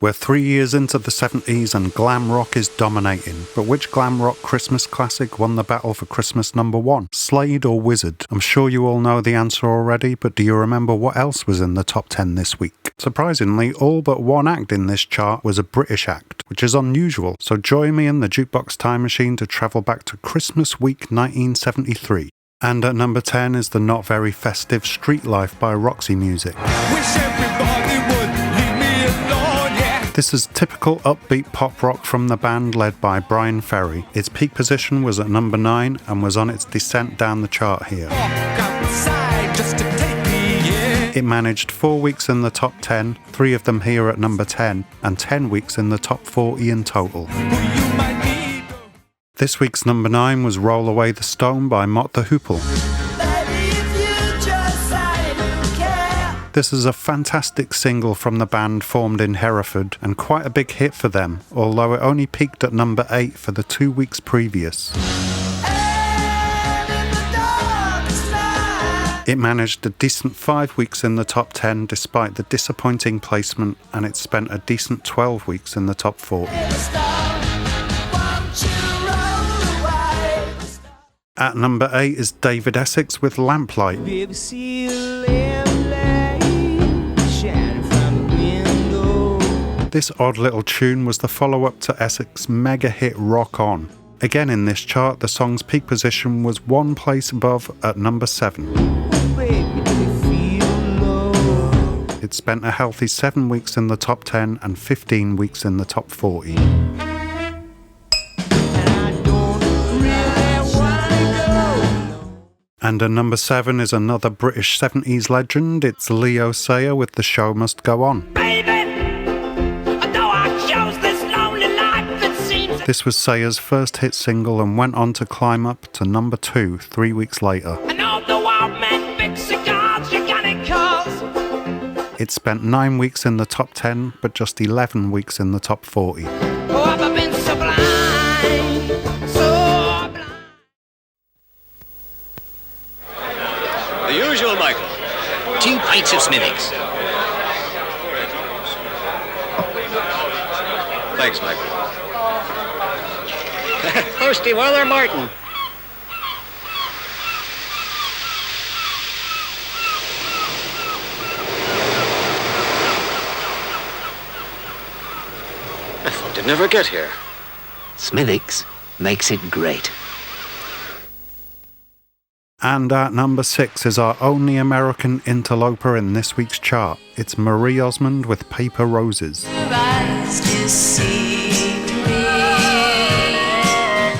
We're 3 years into the 70s and glam rock is dominating, but which glam rock Christmas classic won the battle for Christmas #1? Slade or Wizzard? I'm sure you all know the answer already, but do you remember what else was in the top 10 this week? Surprisingly, all but one act in this chart was a British act, which is unusual, so join me in the Jukebox Time Machine to travel back to Christmas week 1973. And at number 10 is the not very festive Street Life by Roxy Music. Wish everybody would leave me alone, yeah. This is typical upbeat pop rock from the band led by Brian Ferry. Its peak position was at number 9 and was on its descent down the chart here. Walk outside just to take me, yeah. It managed 4 weeks in the top 10, 3 of them here at number 10, and 10 weeks in the top 40 in total. Who you might need. This week's number 9 was Roll Away the Stone by Mott the Hoople. This is a fantastic single from the band formed in Hereford and quite a big hit for them, although it only peaked at number 8 for the 2 weeks previous. It managed a decent 5 weeks in the top 10 despite the disappointing placement, and it spent a decent 12 weeks in the top 40. At number 8 is David Essex with Lamplight. This odd little tune was the follow-up to Essex's mega hit Rock On. Again in this chart, the song's peak position was 1 place above at number 7. It spent a healthy 7 weeks in the top 10 and 15 weeks in the top 40. And at number 7 is another British 70s legend. It's Leo Sayer with The Show Must Go On. This was Sayer's first hit single and went on to climb up to number 2 3 weeks later. It spent 9 weeks in the top 10, but just 11 weeks in the top 40. The usual, Michael. 2 pints of Smithwick's. Thanks, Michael. Toasty Weller Martin. I thought you'd never get here. Smithwick's makes it great. And at number 6 is our only American interloper in this week's chart. It's Marie Osmond with Paper Roses.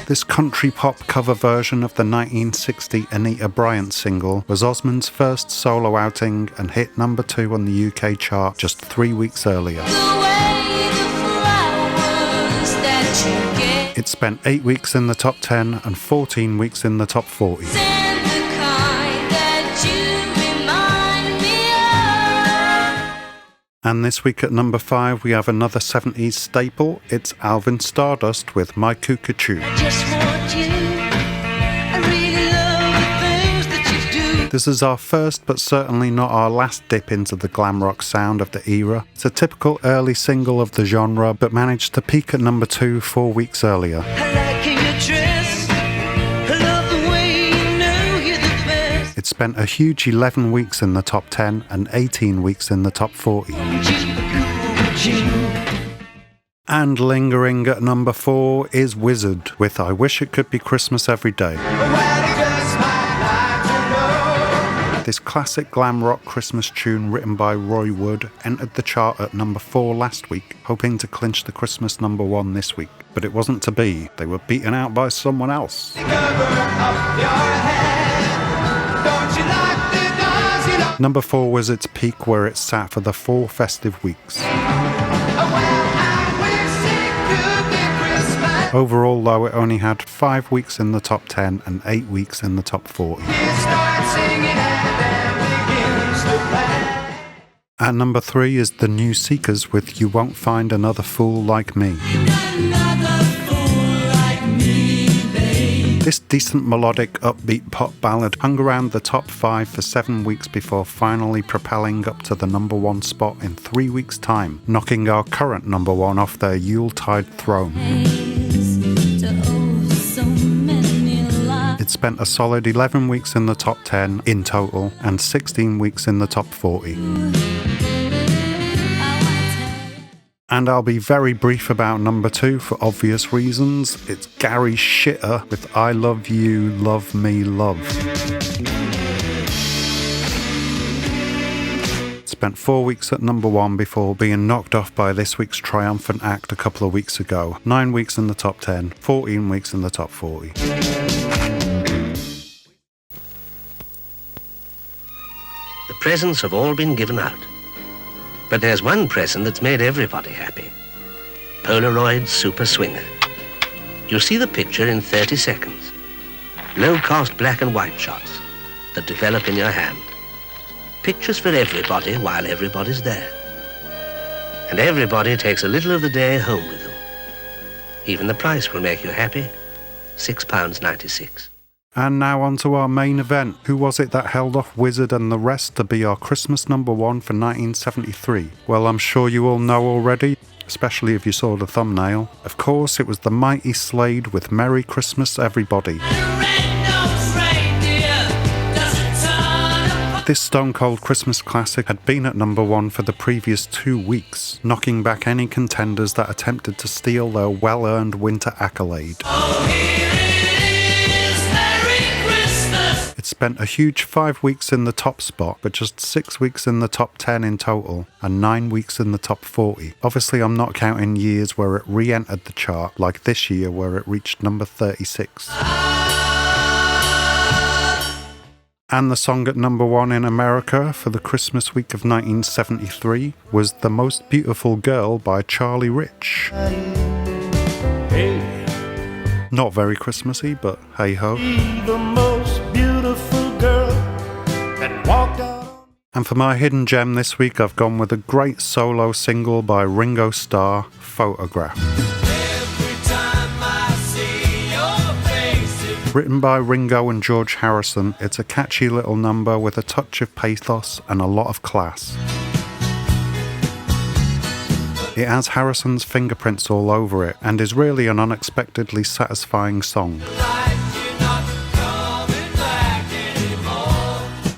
This country pop cover version of the 1960 Anita Bryant single was Osmond's first solo outing and hit number 2 on the UK chart just 3 weeks earlier. It spent 8 weeks in the top 10 and 14 weeks in the top 40. And this week at number 5 we have another 70s staple. It's Alvin Stardust with My Cuckoo. This is our first but certainly not our last dip into the glam rock sound of the era. It's a typical early single of the genre but managed to peak at number 2 4 weeks earlier. It spent a huge 11 weeks in the top 10 and 18 weeks in the top 40. And lingering at number 4 is Wizzard with I Wish It Could Be Christmas Every Day. This classic glam rock Christmas tune written by Roy Wood entered the chart at number 4 last week, hoping to clinch the Christmas #1 this week. But it wasn't to be. They were beaten out by someone else. Number 4 was its peak where it sat for the 4 festive weeks. Overall though, it only had 5 weeks in the top 10 and 8 weeks in the top 40. At number 3 is The New Seekers with You Won't Find Another Fool Like Me. This decent melodic upbeat pop ballad hung around the top 5 for 7 weeks before finally propelling up to the number 1 spot in 3 weeks' time, knocking our current number 1 off their Yuletide throne. It spent a solid 11 weeks in the top 10 in total and 16 weeks in the top 40. And I'll be very brief about number 2 for obvious reasons. It's Gary Shitter with I Love You, Love Me, Love. It spent 4 weeks at number 1 before being knocked off by this week's triumphant act a couple of weeks ago. 9 weeks in the top 10, 14 weeks in the top 40. The presents have all been given out. But there's one present that's made everybody happy. Polaroid Super Swinger. You'll see the picture in 30 seconds. Low-cost black and white shots that develop in your hand. Pictures for everybody while everybody's there. And everybody takes a little of the day home with them. Even the price will make you happy. £6.96. And now on to our main event. Who was it that held off Wizzard and the rest to be our Christmas number 1 for 1973? Well, I'm sure you all know already, especially if you saw the thumbnail. Of course, it was the mighty Slade with Merry Christmas Everybody. This stone cold Christmas classic had been at number 1 for the previous 2 weeks, knocking back any contenders that attempted to steal their well-earned winter accolade. It spent a huge 5 weeks in the top spot, but just 6 weeks in the top 10 in total, and 9 weeks in the top 40. Obviously, I'm not counting years where it re-entered the chart, like this year where it reached number 36. And the song at number 1 in America for the Christmas week of 1973 was The Most Beautiful Girl by Charlie Rich. Not very Christmassy, but hey ho. And for my hidden gem this week, I've gone with a great solo single by Ringo Starr, Photograph. Written by Ringo and George Harrison, it's a catchy little number with a touch of pathos and a lot of class. It has Harrison's fingerprints all over it and is really an unexpectedly satisfying song.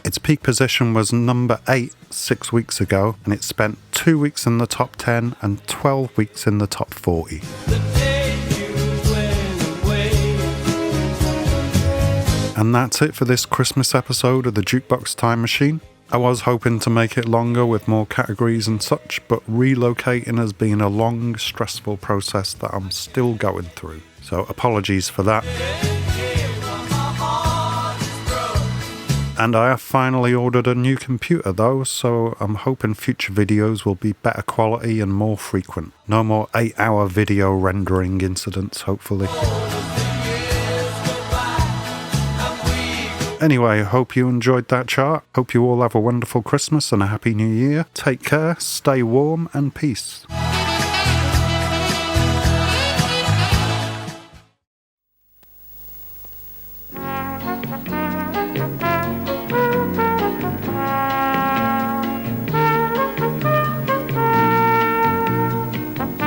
Its peak position was number 8 6 weeks ago, and it spent 2 weeks in the top 10 and 12 weeks in the top 40. And that's it for this Christmas episode of the Jukebox Time Machine. I was hoping to make it longer with more categories and such, but relocating has been a long, stressful process that I'm still going through. So apologies for that. And I have finally ordered a new computer though, so I'm hoping future videos will be better quality and more frequent. No more 8-hour video rendering incidents, hopefully. Anyway, hope you enjoyed that chart. Hope you all have a wonderful Christmas and a happy New Year. Take care, stay warm, and peace.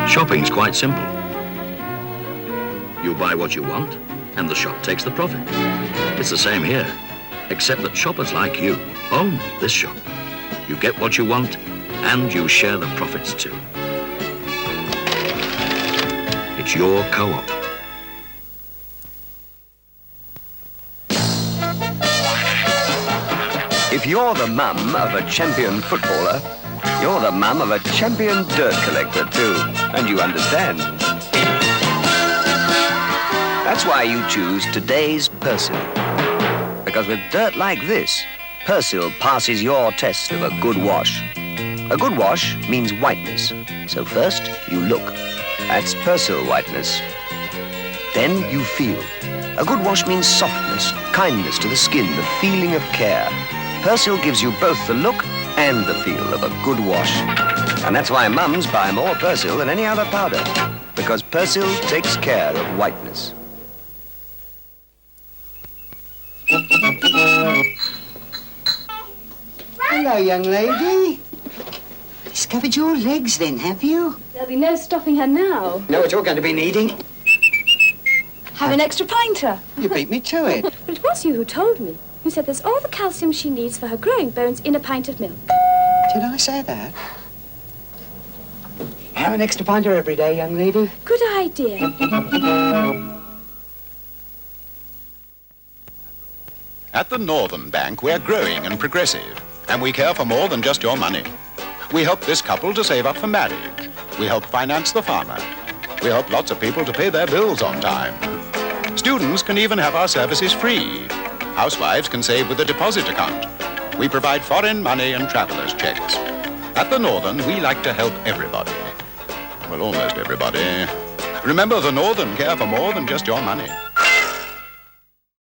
Shopping's quite simple. You buy what you want, and the shop takes the profit. It's the same here, except that shoppers like you own this shop. You get what you want, and you share the profits too. It's your co-op. If you're the mum of a champion footballer, you're the mum of a champion dirt collector too, and you understand. That's why you choose today's Persil. Because with dirt like this, Persil passes your test of a good wash. A good wash means whiteness. So first, you look. That's Persil whiteness. Then you feel. A good wash means softness, kindness to the skin, the feeling of care. Persil gives you both the look and the feel of a good wash. And that's why mums buy more Persil than any other powder. Because Persil takes care of whiteness. Hello, young lady. Discovered your legs then, have you? There'll be no stopping her now. Know what you're going to be needing? Have an extra pinter. You beat me to it. But it was you who told me. You said there's all the calcium she needs for her growing bones in a pint of milk. Did I say that? Have an extra pinter every day, young lady. Good idea. At the Northern Bank, we're growing and progressive, and we care for more than just your money. We help this couple to save up for marriage. We help finance the farmer. We help lots of people to pay their bills on time. Students can even have our services free. Housewives can save with a deposit account. We provide foreign money and travelers' checks. At the Northern, we like to help everybody. Well, almost everybody. Remember, the Northern care for more than just your money.